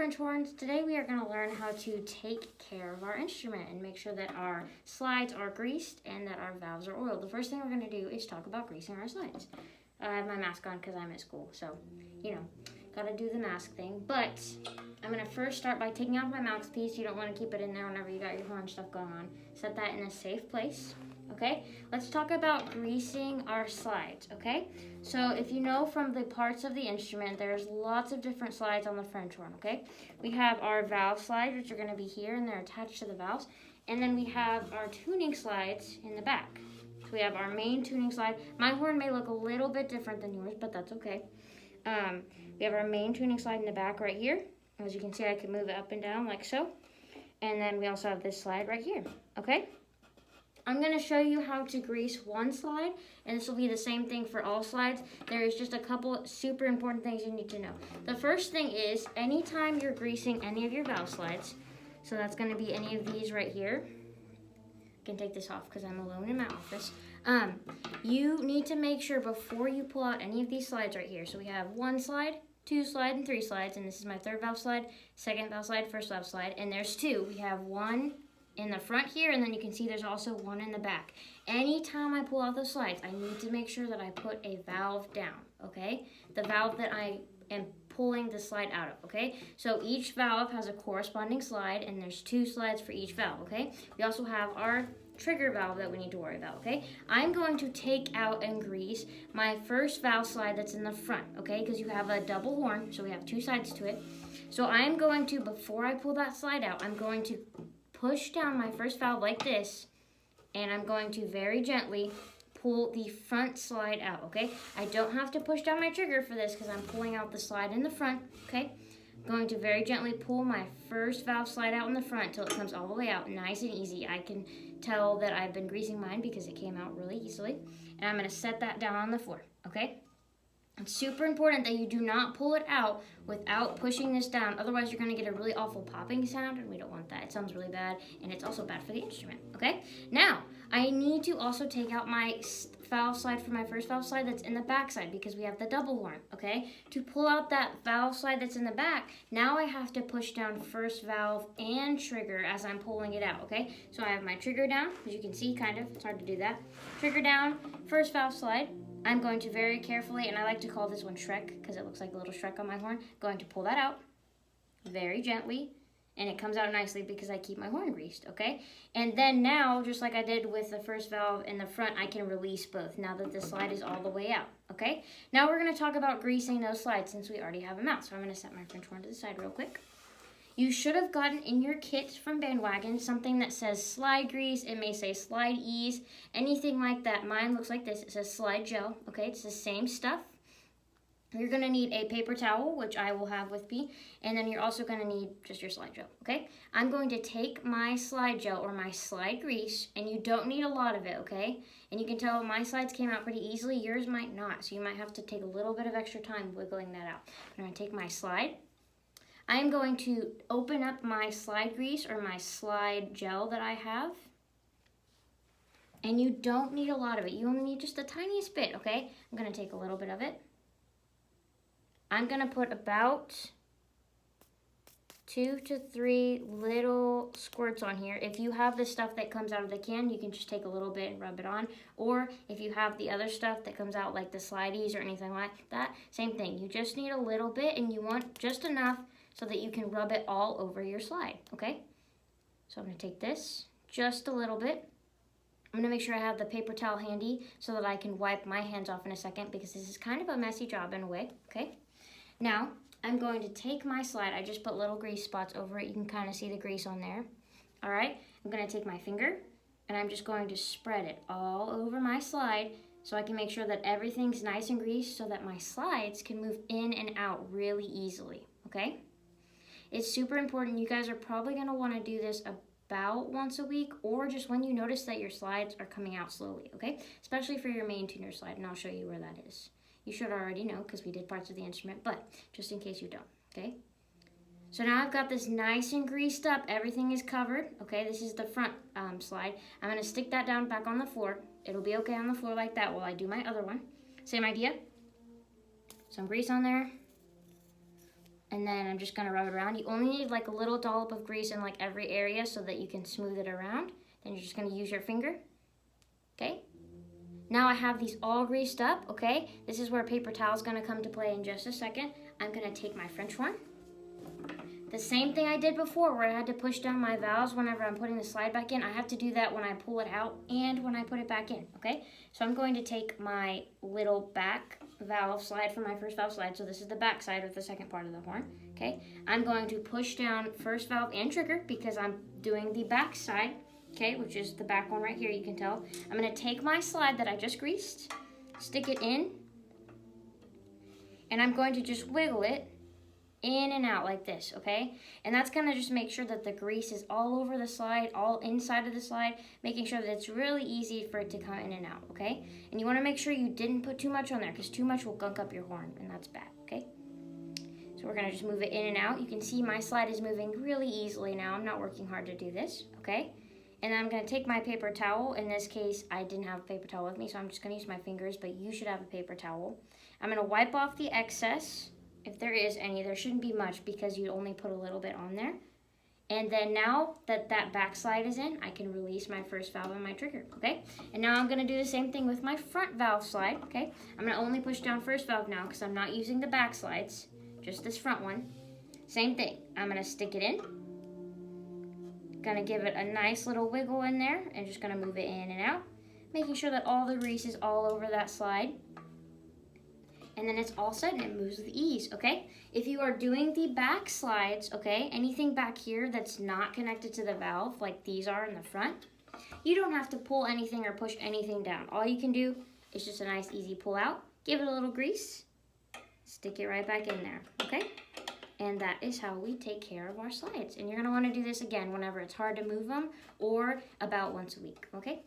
French horns. Today we are going to learn how to take care of our instrument and make sure that our slides are greased and that our valves are oiled. The first thing we're going to do is talk about greasing our slides. I have my mask on because I'm at school, so, got to do the mask thing. But I'm going to first start by taking off my mouthpiece. You don't want to keep it in there whenever you got your horn stuff going on. Set that in a safe place. Okay, let's talk about greasing our slides, okay? So if you know from the parts of the instrument, there's lots of different slides on the French horn, okay? We have our valve slides, which are gonna be here, and they're attached to the valves. And then we have our tuning slides in the back. So we have our main tuning slide. My horn may look a little bit different than yours, but that's okay. We have our main tuning slide in the back right here. As you can see, I can move it up and down like so. And then we also have this slide right here, okay? I'm going to show you how to grease one slide, and this will be the same thing for all slides. There is just a couple super important things you need to know. The first thing is, anytime you're greasing any of your valve slides, so that's going to be any of these right here. I can take this off because I'm alone in my office. You need to make sure before you pull out any of these slides right here. So we have one slide, two slide, and three slides, and this is my third valve slide, second valve slide, first valve slide, and there's two. We have one in the front here, and then you can see there's also one in the back. Anytime I pull out those slides, I need to make sure that I put a valve down, okay? The valve that I am pulling the slide out of, okay? So each valve has a corresponding slide, and there's two slides for each valve, okay? We also have our trigger valve that we need to worry about, okay? I'm going to take out and grease my first valve slide that's in the front, okay? Because you have a double horn, so we have two sides to it. So I am going to, before I pull that slide out, I'm going to push down my first valve like this, and I'm going to very gently pull the front slide out, okay? I don't have to push down my trigger for this because I'm pulling out the slide in the front, okay? I'm going to very gently pull my first valve slide out in the front until it comes all the way out, nice and easy. I can tell that I've been greasing mine because it came out really easily. And I'm gonna set that down on the floor, okay? It's super important that you do not pull it out without pushing this down. Otherwise, you're going to get a really awful popping sound, and we don't want that. It sounds really bad, and it's also bad for the instrument, okay? Now, I need to also take out my valve slide for my first valve slide that's in the back side because we have the double horn, okay? To pull out that valve slide that's in the back, now I have to push down first valve and trigger as I'm pulling it out, okay? So I have my trigger down, as you can see, kind of. It's hard to do that. Trigger down, first valve slide. I'm going to very carefully, and I like to call this one Shrek because it looks like a little Shrek on my horn, going to pull that out very gently, and it comes out nicely because I keep my horn greased, okay? And then now, just like I did with the first valve in the front, I can release both now that the slide is all the way out, okay? Now we're going to talk about greasing those slides since we already have them out. So I'm going to set my French horn to the side real quick. You should have gotten in your kit from Bandwagon something that says slide grease. It may say slide ease, anything like that. Mine looks like this. It says slide gel. Okay, it's the same stuff. You're going to need a paper towel, which I will have with me, and then you're also going to need just your slide gel, okay? I'm going to take my slide gel or my slide grease, and you don't need a lot of it, okay? And you can tell my slides came out pretty easily. Yours might not, so you might have to take a little bit of extra time wiggling that out. I'm going to take my slide. I'm going to open up my slide grease or my slide gel that I have. And you don't need a lot of it. You only need just the tiniest bit, okay? I'm going to take a little bit of it. I'm going to put about 2 to 3 little squirts on here. If you have the stuff that comes out of the can, you can just take a little bit and rub it on. Or if you have the other stuff that comes out like the slideys or anything like that, same thing. You just need a little bit, and you want just enough so that you can rub it all over your slide, okay? So I'm going to take this, just a little bit. I'm going to make sure I have the paper towel handy so that I can wipe my hands off in a second because this is kind of a messy job in a way, okay? Now, I'm going to take my slide. I just put little grease spots over it. You can kind of see the grease on there. All right, I'm going to take my finger, and I'm just going to spread it all over my slide so I can make sure that everything's nice and greased so that my slides can move in and out really easily, okay? It's super important. You guys are probably going to want to do this about once a week or just when you notice that your slides are coming out slowly, okay? Especially for your main tuner slide, and I'll show you where that is. You should already know because we did parts of the instrument, but just in case you don't, okay? So now I've got this nice and greased up. Everything is covered, okay? This is the front slide. I'm going to stick that down back on the floor. It'll be okay on the floor like that while I do my other one. Same idea. Some grease on there. And then I'm just gonna rub it around. You only need like a little dollop of grease in like every area so that you can smooth it around. Then you're just gonna use your finger, okay? Now I have these all greased up, okay? This is where paper towel is gonna come to play in just a second. I'm gonna take my French horn. The same thing I did before where I had to push down my valves whenever I'm putting the slide back in. I have to do that when I pull it out and when I put it back in, okay? So I'm going to take my little back valve slide for my first valve slide. So this is the back side of the second part of the horn, okay? I'm going to push down first valve and trigger because I'm doing the back side, okay, which is the back one right here, you can tell. I'm gonna take my slide that I just greased, stick it in, and I'm going to just wiggle it in and out like this, okay? And that's gonna just make sure that the grease is all over the slide, all inside of the slide, making sure that it's really easy for it to come in and out, okay? And you wanna make sure you didn't put too much on there because too much will gunk up your horn and that's bad, okay? So we're gonna just move it in and out. You can see my slide is moving really easily now. I'm not working hard to do this, okay? And then I'm gonna take my paper towel. In this case, I didn't have a paper towel with me, so I'm just gonna use my fingers, but you should have a paper towel. I'm gonna wipe off the excess. If there is any, there shouldn't be much because you only put a little bit on there. And then now that that back slide is in, I can release my first valve and my trigger, okay? And now I'm gonna do the same thing with my front valve slide, okay? I'm gonna only push down first valve now because I'm not using the back slides, just this front one. Same thing, I'm gonna stick it in. Gonna give it a nice little wiggle in there and just gonna move it in and out, making sure that all the grease is all over that slide. And then it's all set and it moves with ease, okay? If you are doing the back slides, okay, anything back here that's not connected to the valve, like these are in the front, you don't have to pull anything or push anything down. All you can do is just a nice easy pull out, give it a little grease, stick it right back in there, okay? And that is how we take care of our slides. And you're gonna wanna do this again whenever it's hard to move them or about once a week, okay?